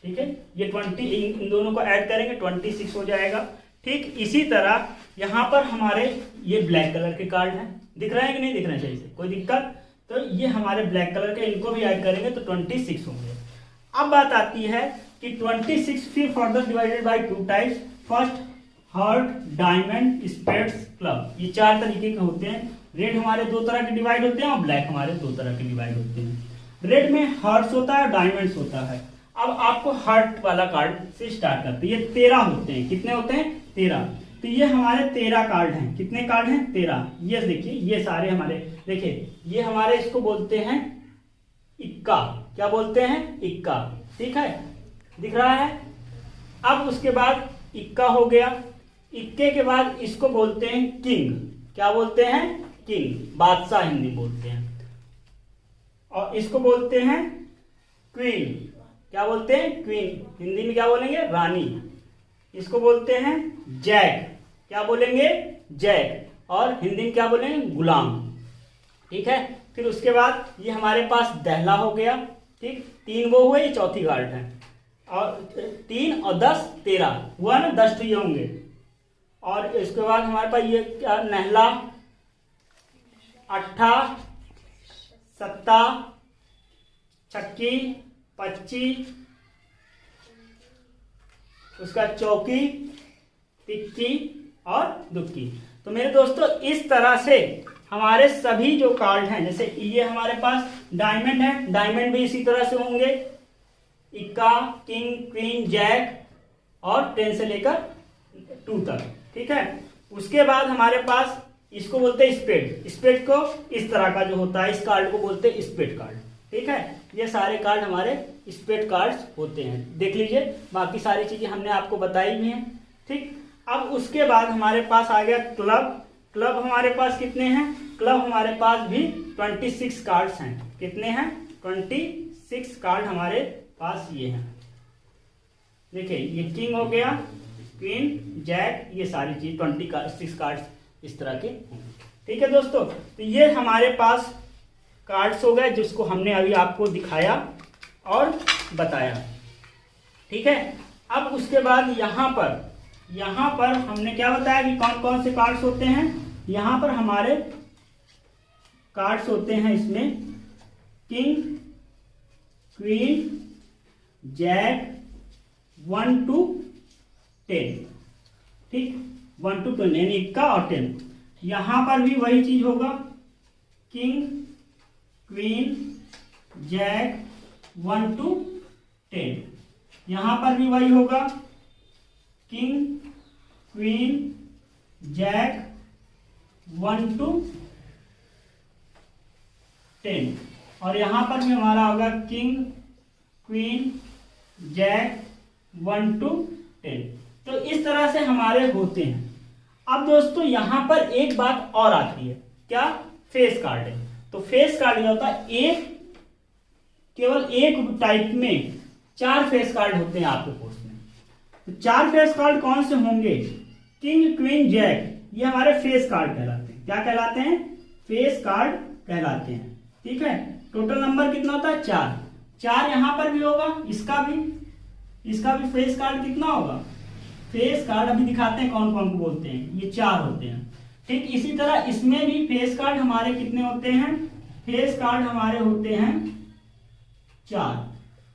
ठीक है, ये 20, इन दोनों को ऐड करेंगे 26 हो जाएगा। ठीक इसी तरह यहाँ पर हमारे ये ब्लैक कलर के कार्ड हैं। दिख रहे हैं कि नहीं दिख रहे हैं? सही से, कोई दिक्कत? तो ये हमारे ब्लैक कलर के, इनको भी ऐड करेंगे तो 26 होंगे। अब बात आती है कि 26 फिर further divided by 2 types. First heart, diamond, spades, club. ये 4 तरीके के होते हैं। रेड हमारे 2 तरह के डिवाइड होते हैं और ब्लैक हमारे 2 तरह के डिवाइड होते हैं। रेड में हार्ट्स होता है, डायमंड्स होता है। अब आपको हार्ट वाला कार्ड से स्टार्ट करते हैं। ये 13 होते हैं। कितने होते हैं? 13। तो ये हमारे 13 कार्ड हैं। कितने कार्ड हैं? 13। ये देखिए, ये सारे हमारे, देखिए ये हमारे, इसको बोलते हैं इक्का। क्या बोलते हैं? इक्का। ठीक है, दिख रहा है? अब उसके बाद इक्का हो गया। इक्के के बाद इसको बोलते हैं किंग। क्या बोलते हैं? किंग, बादशाह हिंदी बोलते हैं। और इसको बोलते हैं क्वीन। क्या बोलते हैं? क्वीन। हिंदी में क्या बोलेंगे? रानी। इसको बोलते हैं जैक। क्या बोलेंगे? जैक। और हिंदी में क्या बोलेंगे? गुलाम। ठीक है। फिर उसके बाद ये हमारे पास दहला हो गया, ठीक, 3 वो हुए, ये चौथी गार्ड है, और 3 और 10 13 हुआ ना, 10 तो ये होंगे। और इसके बाद हमारे पास ये क्या, नहला, अट्ठा, सत्ता, छक्की, पच्ची, उसका चौकी, तिक्की और दुक्की। तो मेरे दोस्तों इस तरह से हमारे सभी जो कार्ड हैं, जैसे ये हमारे पास डायमंड है, डायमंड भी इसी तरह से होंगे, इक्का, किंग, क्वीन, जैक और 10 से लेकर 2 तक, ठीक है। उसके बाद हमारे पास इसको बोलते हैं स्पेड, स्पेड को इस तरह का जो होता है, इस कार्ड को बोलते हैं स्पेड कार्ड, ठीक है। ये सारे कार्ड हमारे स्पेड कार्ड्स होते हैं, देख लीजिए, बाकी सारी चीजें हमने आपको बताई भी हैं, ठीक। अब उसके बाद हमारे पास आ गया क्लब। क्लब हमारे पास कितने हैं, क्लब हमारे पास भी 26 कार्ड्स हैं। कितने हैं, 26 कार्ड हमारे पास ये हैं। देखिए ये किंग हो गया, क्वीन, जैक, ये सारी चीज 26 कार्ड्स इस तरह के होंगे, ठीक है दोस्तों। तो ये हमारे पास कार्ड्स हो गए जिसको हमने अभी आपको दिखाया और बताया, ठीक है। अब उसके बाद यहाँ पर हमने क्या बताया कि कौन कौन से कार्ड्स होते हैं। यहाँ पर हमारे कार्ड्स होते हैं, इसमें किंग, क्वीन, जैक, 1 to 10, ठीक, 1 to 10 यानी इक्का और 10। यहाँ पर भी वही चीज होगा, किंग, क्वीन, जैक, 1 to 10। यहाँ पर भी वही होगा, किंग, क्वीन, जैक, 1 to 10। और यहाँ पर भी हमारा होगा किंग, क्वीन, जैक, 1 to 10। तो इस तरह से हमारे होते हैं। अब दोस्तों यहाँ पर एक बात और आती है, क्या, फेस कार्ड है। तो फेस कार्ड क्या होता है, केवल एक टाइप में 4 फेस कार्ड होते हैं आपके कोर्स में। तो 4 फेस कार्ड कौन से होंगे, किंग, क्वीन, जैक, ये हमारे फेस कार्ड कहलाते हैं। क्या कहलाते हैं, फेस कार्ड कहलाते हैं, ठीक है। टोटल नंबर कितना होता है, 4 यहाँ पर भी होगा, इसका भी फेस कार्ड कितना होगा, फेस कार्ड अभी दिखाते हैं कौन कौन को बोलते हैं, ये 4 होते हैं, ठीक। इसी तरह इसमें भी फेस कार्ड हमारे कितने होते हैं, फेस कार्ड हमारे होते हैं 4,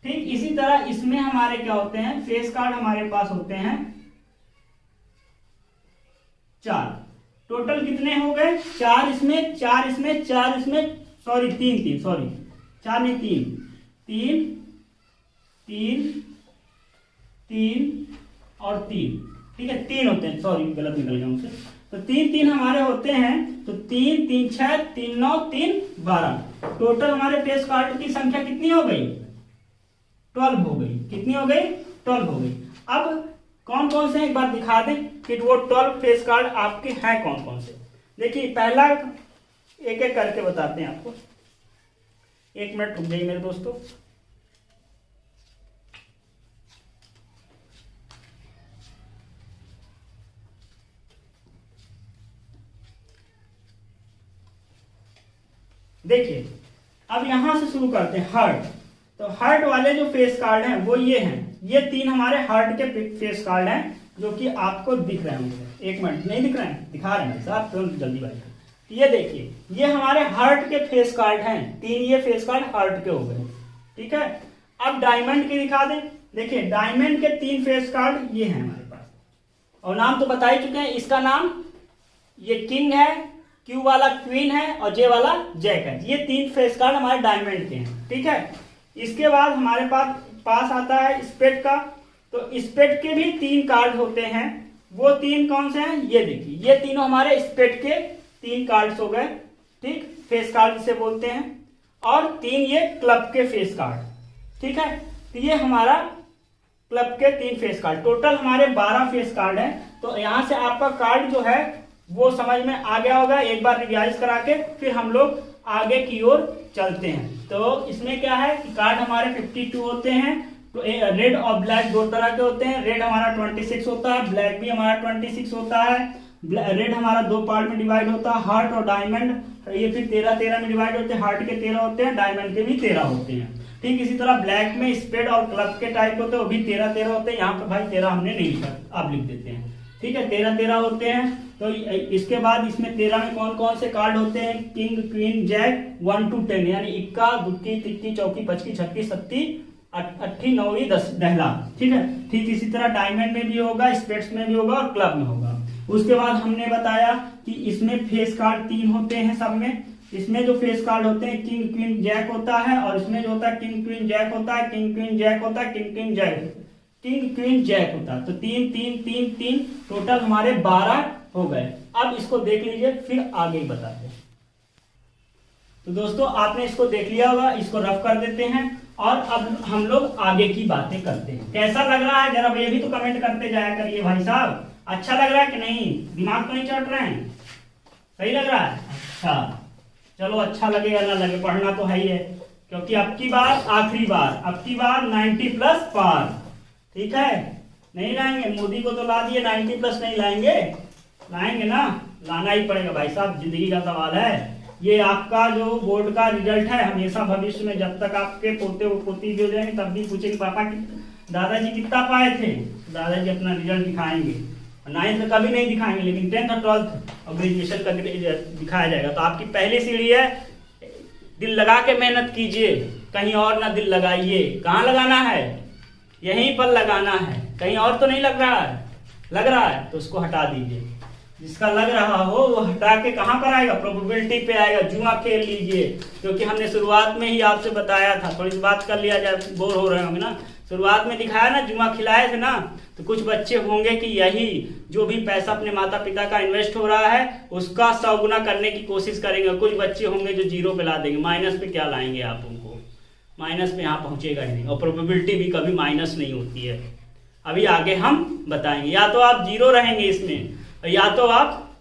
ठीक। इसी तरह इसमें हमारे क्या होते हैं, फेस कार्ड हमारे पास होते हैं 4। टोटल कितने हो गए, 4 इसमें, 4 इसमें, 4 इसमें, सॉरी 3 सॉरी 4 नहीं 3 और 3, ठीक है, 3 होते हैं, सॉरी गलत निकल गया मुझसे। तो 3 हमारे होते हैं, तो 3 3 6 3 9 3 12। टोटल हमारे फेस कार्ड की संख्या कितनी हो गई, 12 हो गई। कितनी हो गई, 12 हो गई। अब कौन कौन से एक बार दिखा दें कि वो 12 फेस कार्ड आपके हैं कौन कौन से। देखिए पहला एक एक करके बताते हैं आपको, 1 मिनट रुक जाइए मेरे दोस्तों। देखिए अब यहां से शुरू करते हैं, हार्ट। तो हार्ट वाले जो फेस कार्ड हैं वो ये हैं, ये 3 हमारे हार्ट के फेस कार्ड हैं जो कि आपको दिख रहे होंगे। 1 मिनट, नहीं दिख रहे हैं, दिखा रहे हैं साहब, तुरंत जल्दी बात। ये देखिए ये हमारे हार्ट के फेस कार्ड हैं, 3 ये फेस कार्ड हार्ट के हो गए, ठीक है। अब डायमंड के दिखा दें। देखिए डायमंड के 3 फेस कार्ड ये हैं हमारे पास, और नाम तो बता ही चुके हैं। इसका नाम ये किंग है, क्यू वाला क्वीन है और जे वाला जैक है। ये 3 फेस कार्ड हमारे डायमंड के हैं, ठीक है। इसके बाद हमारे पास आता है स्पेड का। तो स्पेड के भी 3 कार्ड होते हैं, वो 3 कौन से हैं, ये देखिए, ये तीनों हमारे स्पेड के 3 कार्ड्स हो गए, ठीक, फेस कार्ड जिसे बोलते हैं। और 3 ये क्लब के फेस कार्ड, ठीक है। तो ये हमारा क्लब के 3 फेस कार्ड, टोटल हमारे 12 फेस कार्ड हैं। तो यहां से आपका कार्ड जो है वो समझ में आ गया होगा। एक बार रिवाइज करा के फिर हम लोग आगे की ओर चलते हैं। तो इसमें क्या है कि कार्ड हमारे 52 होते हैं। तो रेड और ब्लैक 2 तरह के होते हैं। रेड हमारा 26 होता है, ब्लैक भी हमारा 26 होता है। रेड हमारा 2 पार्ट में डिवाइड होता है, हार्ट और डायमंड, ये फिर 13 में डिवाइड होते हैं, हार्ट के 13 होते हैं, डायमंड के भी 13 होते हैं। ठीक इसी तरह ब्लैक में स्पेड और क्लब के टाइप होते हैं, वो भी 13 होते हैं। यहाँ पे भाई 13 हमने नहीं लिखा, आप लिख देते हैं। ठीक है, 13 होते हैं। तो इसके बाद इसमें 13 में कौन कौन से कार्ड होते हैं, किंग क्वीन जैक 1 to 10, यानी इक्का दुक्की तिक्की चौकी पचकी छक्की सत्ती अट्ठी नौवीं दहला। ठीक है, ठीक इसी तरह डायमंड में भी होगा, स्पेड्स में भी होगा और क्लब में होगा। उसके बाद हमने बताया कि इसमें फेस कार्ड 3 होते हैं सब में। इसमें जो फेस कार्ड होते हैं किंग क्वीन जैक होता है, और इसमें जो होता है किंग क्वीन जैक होता है, किंग क्वीन जैक होता है, किंग क्वीन जैक होता है। तो 3 3 3 3 टोटल हमारे 12 हो गए। अब इसको देख लीजिए, फिर आगे बताते हैं। तो दोस्तों आपने इसको देख लिया होगा, इसको रफ कर देते हैं और अब हम लोग आगे की बातें करते हैं। कैसा लग रहा है जरा ये भी तो कमेंट करते जाया करिए भाई साहब। अच्छा लग रहा है कि नहीं, दिमाग तो नहीं चढ़ रहे हैं, सही लग रहा है? अच्छा चलो, अच्छा लगेगा ना लगे, पढ़ना तो है ही है, क्योंकि अब की बार आखिरी बार, अब की बार 90+ पार। ठीक है, नहीं लाएंगे, मोदी को तो ला दिए, 90+ नहीं लाएंगे, लाएंगे ना, लाना ही पड़ेगा भाई साहब, जिंदगी का सवाल है। ये आपका जो बोर्ड का रिजल्ट है, हमेशा भविष्य में जब तक आपके पोते पोती भी हो जाएंगे तब भी पूछेंगे पापा दादाजी कितना पाए थे, दादाजी अपना रिजल्ट दिखाएंगे। 9th कभी नहीं दिखाएंगे, लेकिन 10th और 12th और ग्रेजुएशन का दिखाया जाएगा। तो आपकी पहली सीढ़ी है, दिल लगा के मेहनत कीजिए, कहीं और ना दिल लगाइए। कहाँ लगाना है, यहीं पर लगाना है, कहीं और तो नहीं लग रहा है। लग रहा है तो उसको हटा दीजिए, जिसका लग रहा हो वो हटा के कहाँ पर आएगा, प्रोबेबिलिटी पे आएगा। जुआ खेल लीजिए, क्योंकि हमने शुरुआत में ही आपसे बताया था, थोड़ी सी बात कर लिया जाए, बोर हो रहे होंगे ना। शुरुआत में दिखाया ना, जुआ खिलाए थे ना, तो कुछ बच्चे होंगे कि यही जो भी पैसा अपने माता पिता का इन्वेस्ट हो रहा है उसका 100 गुना करने की कोशिश करेंगे। कुछ बच्चे होंगे जो 0 पे ला देंगे, माइनस पे क्या लाएंगे आप उनको, माइनस में यहाँ पहुंचेगा ही नहीं, और प्रोबेबिलिटी भी कभी माइनस नहीं होती है। अभी आगे हम बताएंगे, या तो आप 0 रहेंगे इसमें, या तो आप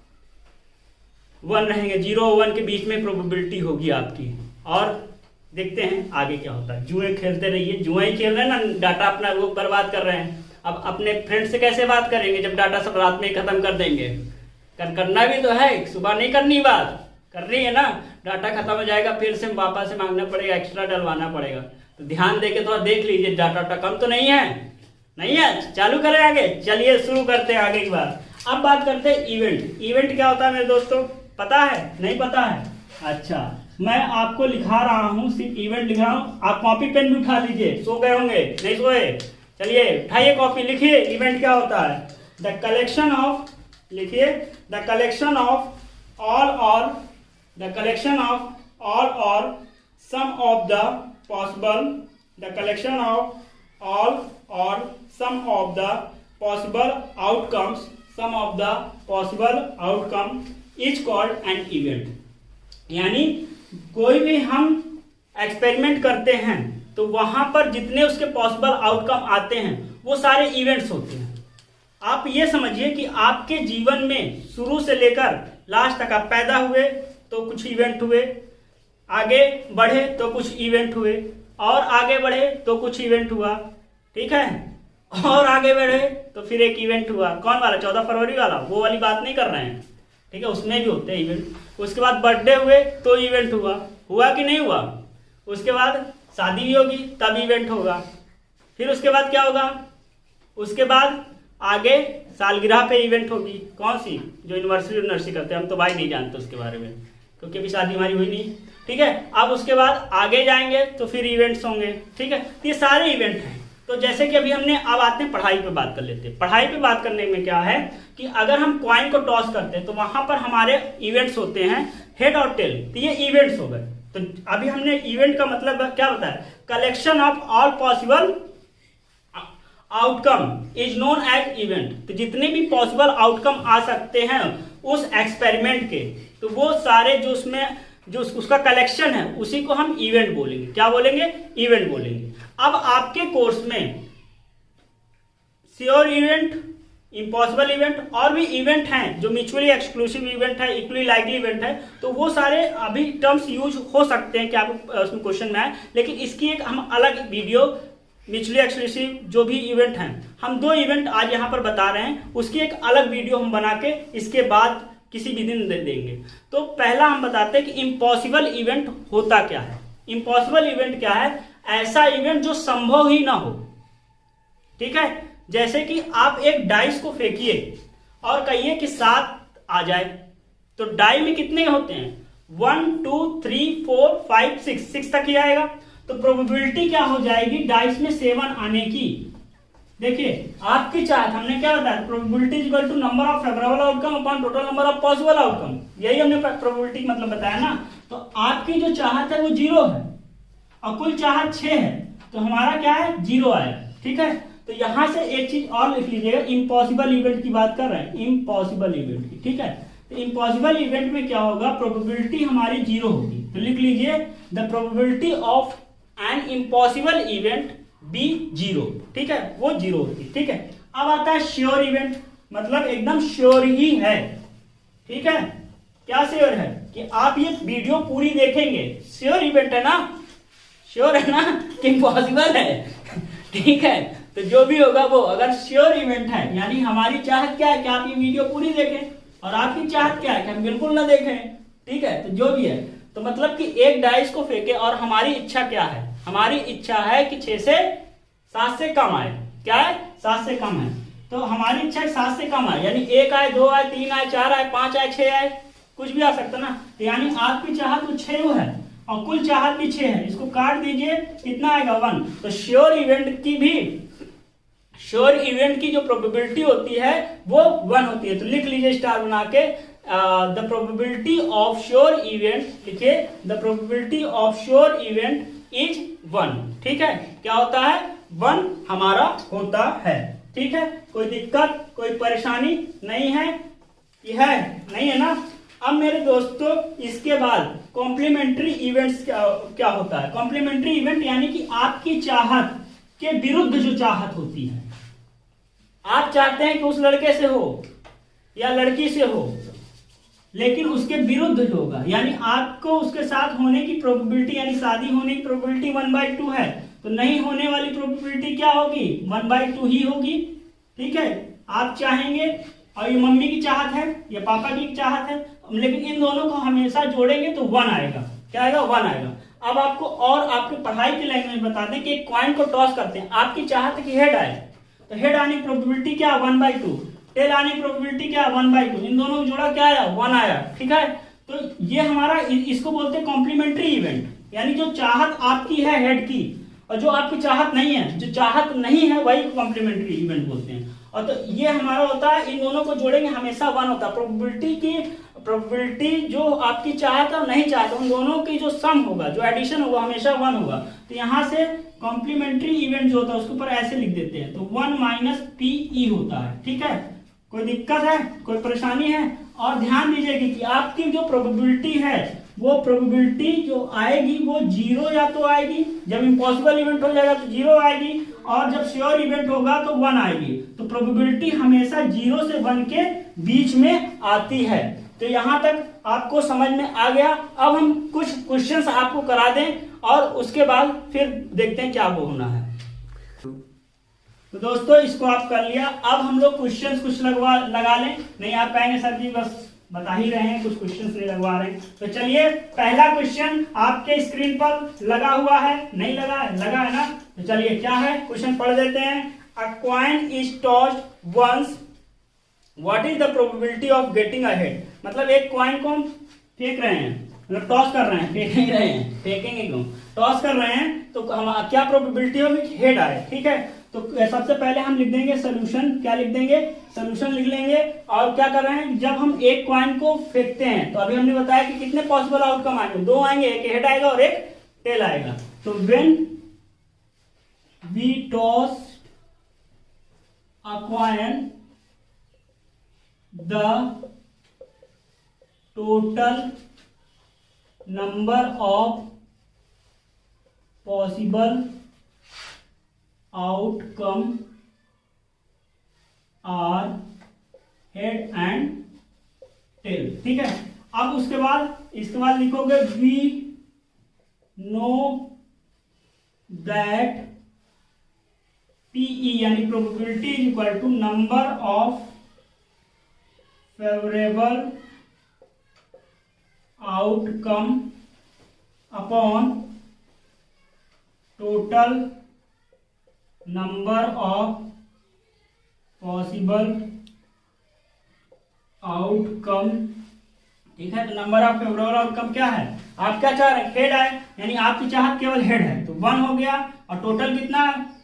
1 रहेंगे। 0 और 1 के बीच में प्रोबेबिलिटी होगी आपकी। और देखते हैं आगे क्या होता है। जुए खेलते रहिए, जुआ ही खेल रहे हैं ना, डाटा अपना वो बर्बाद कर रहे हैं। अब अपने फ्रेंड से कैसे बात करेंगे जब डाटा सब रात में खत्म कर देंगे। करना भी तो है, सुबह नहीं करनी, बात करनी है ना। डाटा खत्म हो जाएगा, फिर से पापा से मांगना पड़ेगा, एक्स्ट्रा डलवाना पड़ेगा। तो ध्यान देके थोड़ा देख लीजिए, डाटा कम तो नहीं है, नहीं है। चालू करें आगे, चलिए शुरू करते हैं आगे की बात। अब बात करते हैं इवेंट। इवेंट क्या होता है मेरे दोस्तों, पता है? नहीं पता है? अच्छा, मैं आपको लिखा रहा हूँ, सिर्फ इवेंट लिख रहा हूँ। आप कॉपी पेन भी उठा लीजिए, सो गए होंगे, नहीं सोए? चलिए उठाइए कॉपी, लिखिए इवेंट क्या होता है। द कलेक्शन ऑफ, लिखिए the collection of all or some of the possible, the collection of all or some of the possible outcomes, some of the possible outcome is called an event. यानी कोई भी हम experiment करते हैं तो वहां पर जितने उसके पॉसिबल आउटकम आते हैं वो सारे इवेंट्स होते हैं। आप ये समझिए कि आपके जीवन में शुरू से लेकर लास्ट तक, आप पैदा हुए तो कुछ इवेंट हुए, आगे बढ़े तो कुछ इवेंट हुए, और आगे बढ़े तो कुछ इवेंट हुआ, ठीक है, और आगे बढ़े तो फिर एक इवेंट हुआ। कौन वाला, 14 फरवरी वाला, वो वाली बात नहीं कर रहे हैं, ठीक है, उसमें भी होते हैं इवेंट। उसके बाद बर्थडे हुए तो इवेंट हुआ कि नहीं हुआ। उसके बाद शादी भी होगी तब इवेंट होगा। फिर उसके बाद क्या होगा, उसके बाद आगे सालगिरह पे इवेंट होगी। कौन सी, जो यूनिवर्सिटी करते हैं, हम तो भाई नहीं जानते उसके बारे में, क्योंकि अभी शादी हमारी हुई नहीं, ठीक है। अब उसके बाद आगे जाएंगे तो फिर इवेंट्स होंगे, ठीक है। ये सारे इवेंट हैं। तो जैसे कि अभी हमने, अब आते हैं पढ़ाई पे बात कर लेते हैं। पढ़ाई पे बात करने में क्या है कि अगर हम कॉइन को टॉस करते हैं तो वहां पर हमारे इवेंट्स होते हैं, हेड और टेल, तो ये इवेंट्स हो गए। तो अभी हमने इवेंट का मतलब क्या बताया, collection of all possible outcome is known as event. तो जितने भी पॉसिबल आउटकम आ सकते हैं उस एक्सपेरिमेंट के, तो वो सारे जो उसमें जो उसका कलेक्शन है उसी को हम इवेंट बोलेंगे। क्या बोलेंगे, इवेंट बोलेंगे। अब आपके कोर्स में श्योर इवेंट, इम्पॉसिबल इवेंट और भी इवेंट हैं जो म्यूचुअली एक्सक्लूसिव इवेंट है, इक्वली लाइकली इवेंट है, तो वो सारे अभी टर्म्स यूज हो सकते हैं कि आपको उसमें क्वेश्चन में आए, लेकिन इसकी एक हम अलग वीडियो म्यूचुअली एक्सक्लूसिव जो भी इवेंट हैं, हम 2 इवेंट आज यहाँ पर बता रहे हैं, उसकी एक अलग वीडियो हम बना के इसके बाद किसी भी दिन दे देंगे। तो पहला हम बताते हैं कि इम्पॉसिबल इवेंट होता क्या है। इम्पॉसिबल इवेंट क्या है? ऐसा इवेंट जो संभव ही ना हो। ठीक है, जैसे कि आप एक डाइस को फेंकिए और कहिए कि 7 आ जाए, तो डाई में कितने होते हैं? 1 2 3 4 5 6 तक ही आएगा। तो प्रोबेबिलिटी क्या हो जाएगी डाइस में 7 आने की? देखिए आपकी चाहत, हमने क्या बताया, probability equal to number of favourable outcome upon total number of possible outcome, यही हमने प्रोबेबिलिटी मतलब बताया ना। तो आपकी जो चाहत है वो 0 है और कुल चाहत 6 है, तो हमारा क्या है? 0 आया। ठीक है, तो यहां से एक चीज और लिख लीजिएगा, इम्पॉसिबल इवेंट की बात कर रहे हैं, इम्पॉसिबल इवेंट की। ठीक है, तो इम्पॉसिबल इवेंट में क्या होगा? प्रोबेबिलिटी हमारी 0 होगी। तो लिख लीजिए the probability of an impossible event be 0। ठीक है, वो 0 होती है। ठीक है, अब आता है श्योर इवेंट, मतलब एकदम श्योर ही है। ठीक है, क्या श्योर है? कि आप ये वीडियो पूरी देखेंगे, श्योर इवेंट है ना, श्योर है ना कि इम्पॉसिबल है। ठीक है, तो जो भी होगा वो, अगर श्योर इवेंट है यानी हमारी चाहत क्या है कि आप ये वीडियो पूरी देखें, और आपकी चाहत क्या है कि हम बिल्कुल ना देखें। ठीक है, तो जो भी है, तो मतलब कि एक डाइस को फेंके और हमारी इच्छा क्या है? हमारी इच्छा है कि 6 से 7 से कम आए। क्या है? 7 से कम है। तो हमारी इच्छा है 7 से कम आए, यानी 1 आए, 2 आए, 3 आए, 4 आए, 5 आए, 6 आए, कुछ भी आ सकता ना। तो यानी आपकी चाहत तो 6 है और कुल चाहत भी 6 है, इसको काट दीजिए, कितना आएगा? 1। तो श्योर इवेंट की भी, श्योर इवेंट की जो प्रोबेबिलिटी होती है वो 1 होती है। तो लिख लीजिए स्टार बना के, the probability of sure event, लिखिए the probability of sure event is 1। ठीक है, क्या होता है? 1 हमारा होता है। ठीक है, कोई दिक्कत, कोई परेशानी नहीं है? ये है नहीं है ना? अब मेरे दोस्तों इसके बाद कॉम्प्लीमेंट्री इवेंट्स क्या होता है? कॉम्प्लीमेंट्री इवेंट यानी कि आपकी चाहत के विरुद्ध जो चाहत होती है, आप चाहते हैं कि उस लड़के से हो या लड़की से हो, लेकिन उसके विरुद्ध जो होगा, यानी आपको उसके साथ होने की प्रोबेबिलिटी, यानी शादी होने की प्रोबेबिलिटी 1/2 है, तो नहीं होने वाली प्रोबेबिलिटी क्या होगी? 1/2 ही होगी। ठीक है, आप चाहेंगे और ये मम्मी की चाहत है, ये पापा की चाहत है, लेकिन इन दोनों को हमेशा जोड़ेंगे तो 1 आएगा। क्या आएगा? 1 आएगा। अब आपको और आपकी पढ़ाई की लैंग्वेज बता दें कि एक कॉइन को टॉस करते हैं, आपकी चाहत है कि हेड आए, तो हेड आने की प्रोबेबिलिटी क्या? 1/2। टेल आने की प्रोबेबिलिटी क्या? 1/2। इन दोनों को जोड़ा क्या आया? 1 आया। ठीक है, तो ये हमारा, इसको बोलते हैं कॉम्प्लीमेंट्री इवेंट, यानी जो चाहत आपकी है हेड की और जो आपकी चाहत नहीं है, जो चाहत नहीं है वही कॉम्प्लीमेंट्री इवेंट बोलते हैं। और तो ये हमारा होता है, इन दोनों को जोड़ेंगे हमेशा 1 होता है। प्रोबेबिलिटी जो आपकी चाहत और नहीं चाहत, उन दोनों की जो सम होगा, जो एडिशन होगा, हमेशा 1 होगा। तो यहां से कॉम्प्लीमेंट्री इवेंट जो होता है उसके ऊपर ऐसे लिख देते हैं, तो 1 - PE होता है। ठीक है, कोई दिक्कत है, कोई परेशानी है? और ध्यान दीजिएगा कि आपकी जो प्रोबेबिलिटी है वो प्रोबेबिलिटी जो आएगी वो 0 या तो आएगी, जब इम्पॉसिबल इवेंट हो जाएगा तो 0 आएगी, और जब श्योर इवेंट होगा तो 1 आएगी। तो प्रोबेबिलिटी हमेशा 0 से 1 के बीच में आती है। तो यहां तक आपको समझ में आ गया। अब हम कुछ क्वेश्चंस आपको करा दें और उसके बाद फिर देखते हैं क्या वो होना है। तो दोस्तों इसको आप कर लिया। अब हम लोग क्वेश्चंस कुछ लगा लें। नहीं आप कहेंगे सर जी बस बता ही रहे हैं, कुछ क्वेश्चंस नहीं लगवा रहे हैं। तो चलिए पहला क्वेश्चन आपके स्क्रीन पर लगा हुआ है, नहीं लगा है? लगा है ना? तो चलिए क्या है क्वेश्चन पढ़ देते हैं। A coin is tossed once, what is the probability of getting a head? मतलब एक कॉइन को हम फेंक रहे हैं, मतलब टॉस कर रहे हैं, फेंक नहीं रहे हैं, फेंकेंगे क्यों, टॉस कर रहे हैं, तो हम क्या प्रोबेबिलिटी होगी? हेड आए। ठीक है, तो सबसे पहले हम लिख देंगे सोल्यूशन। क्या लिख देंगे? सोल्यूशन लिख लेंगे। और क्या कर रहे हैं, जब हम एक कॉइन को फेंकते हैं तो अभी हमने बताया कि कितने पॉसिबल आउटकम आएंगे? 2 आएंगे, एक हेड आएगा और एक टेल आएगा। तो when we toss a coin the total number of possible outcome are head and tail. ठीक है, अब उसके बाद लिखोगे वी नो दैट PE यानी probability is equal to number of favourable outcome upon total number of possible outcome. ठीक है, तो नंबर ऑफ फेवरेबल आउटकम क्या है, आप क्या चाह रहे हैं, हेड है, यानी आपकी चाहत केवल हेड है, तो 1 हो गया, और टोटल कितना,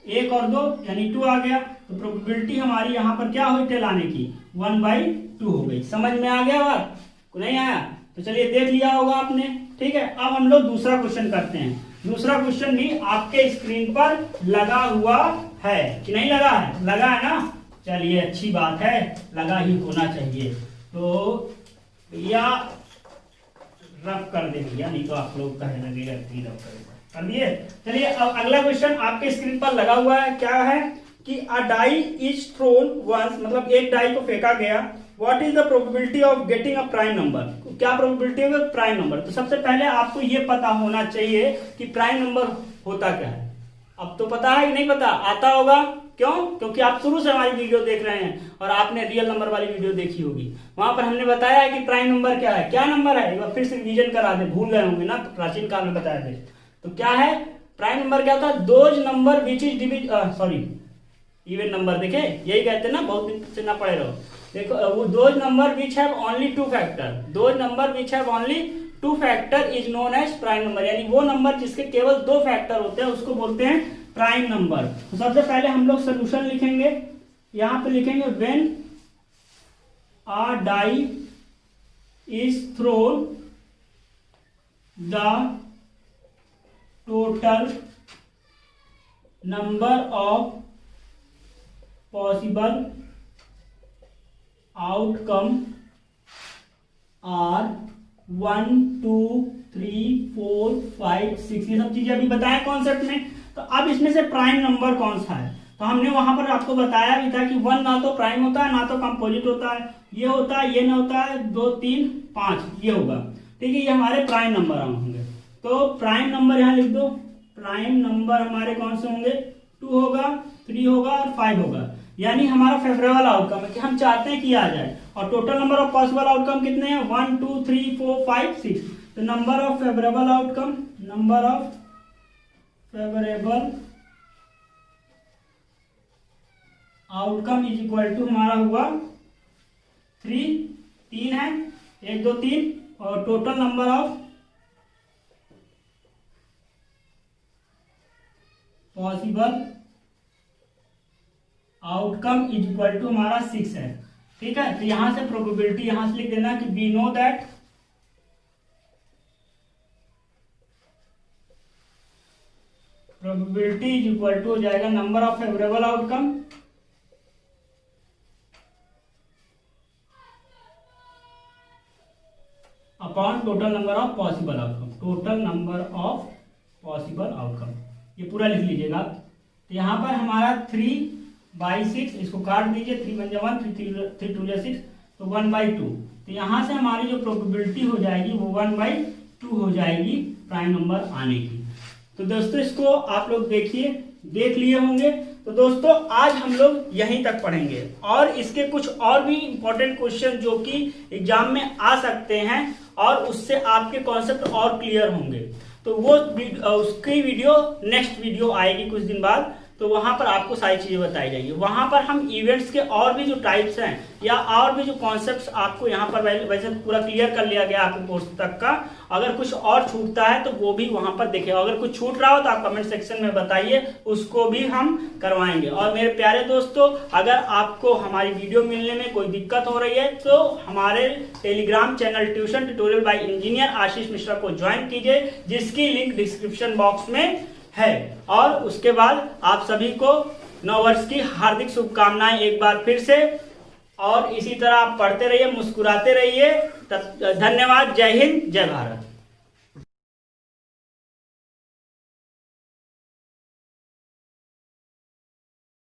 1 और 2 यानी 2 आ गया, तो प्रोबेबिलिटी हमारी यहाँ पर क्या हुई टेल आने की, 1/2 हो गई। समझ में आ गया बात, नहीं आया तो चलिए देख लिया होगा आपने। ठीक है, अब हम लोग दूसरा क्वेश्चन करते हैं। दूसरा क्वेश्चन भी आपके स्क्रीन पर लगा हुआ है कि नहीं लगा है, लगा है ना, चलिए अच्छी बात है, लगा ही होना चाहिए। तो भैया रब कर दे भैया, नहीं तो आप लोग कहे लगेगा कि रब कर दिए। चलिए अब अगला क्वेश्चन आपके स्क्रीन पर लगा हुआ है, क्या है कि अ डाई इज थ्रोन वंस, मतलब एक डाई को फेंका गया, what is the probability of getting a prime number, क्या प्रोबेबिलिटी होगा प्राइम नंबर। तो सबसे पहले आपको यह पता होना चाहिए कि प्राइम नंबर होता क्या है। अब तो पता है कि नहीं पता, आता होगा, क्यों, क्योंकि आप शुरू से हमारी वीडियो देख रहे हैं और आपने रियल नंबर वाली वीडियो देखी होगी, वहां पर हमने बताया है कि प्राइम नंबर क्या है, क्या नंबर है, एक बार फिर से रिवीजन करा दे, भूल गए होंगे ना, प्राचीन काल में बताया थे। तो क्या है प्राइम नंबर, क्या था, those number which is even number, देखे यही कहते हैं ना, बहुत दिन से ना पढ़े रहो। देखो वो those number which have only 2 factor, those number which have only 2 factor is known as prime number, यानी वो नंबर जिसके केवल 2 फैक्टर होते हैं उसको बोलते हैं प्राइम नंबर। तो सबसे पहले हम लोग सोल्यूशन लिखेंगे, यहां पे लिखेंगे when a die is thrown the total number of possible outcome are 1 2 3 4 5 6, ये सब चीजें अभी बताया कॉन्सेप्ट में। तो अब इसमें से प्राइम नंबर कौन सा है, तो हमने वहां पर आपको बताया भी था कि 1 ना तो प्राइम होता है ना तो कंपोजिट होता है, ये होता है, ये ना होता है, 2 3 5 ये होगा। ठीक है, ये हमारे प्राइम नंबर होंगे। तो प्राइम नंबर यहां लिख दो, प्राइम नंबर हमारे कौन से होंगे, 2 होगा, 3 होगा और 5 होगा, यानी हमारा फेवरेबल आउटकम है कि हम चाहते हैं कि आ जाए। और total number of possible outcome कितने हैं, 1 2 3 4 5 6। तो number of favourable outcome, number of favourable outcome is equal to हमारा हुआ 3 है, 1 2 3, और total number of possible outcome is equal to हमारा 6 है। ठीक है, तो यहां से प्रोबेबिलिटी यहां से लिख देना कि we know that probability is equal to हो जाएगा number of favourable outcome upon total number of possible outcome, total number of possible outcome, ये पूरा लिख लीजिएगा। तो यहां पर हमारा 3/6, इसको काट दीजिए, 3 1 जा 1, 3 2 जा 6, तो 1/2। तो यहां से हमारी जो प्रोबेबिलिटी हो जाएगी वो 1/2 हो जाएगी प्राइम नंबर आने की। तो दोस्तों इसको आप लोग देखिए, देख लिए होंगे। तो दोस्तों आज हम लोग यहीं तक पढ़ेंगे और इसके कुछ और भी इंपॉर्टेंट क्वेश्चन जो कि एग्जाम में आ सकते हैं और उससे आपके कॉन्सेप्ट और क्लियर होंगे। तो वो उसकी वीडियो नेक्स्ट वीडियो आएगी कुछ दिन बाद, तो वहां पर आपको सारी चीजें बताई जाएंगी। वहां पर हम इवेंट्स के और भी जो टाइप्स हैं या और भी जो कॉन्सेप्ट्स आपको यहाँ पर वैसे पूरा क्लियर कर लिया गया आपके कोर्स तक का। अगर कुछ और छूटता है तो वो भी वहां पर देखें, अगर कुछ छूट रहा हो तो आप कमेंट सेक्शन में बताइए, उसको भी हम करवाएंगे। और मेरे प्यारे दोस्तों, अगर आपको हमारी वीडियो मिलने में कोई दिक्कत हो रही है तो हमारे Telegram channel tuition tutorial by engineer Ashish Mishra को ज्वाइन कीजिए, जिसकी लिंक डिस्क्रिप्शन बॉक्स में है। और उसके बाद आप सभी को नववर्ष की हार्दिक शुभकामनाएं एक बार फिर से, और इसी तरह आप पढ़ते रहिए, मुस्कुराते रहिए। धन्यवाद, जय हिंद, जय भारत।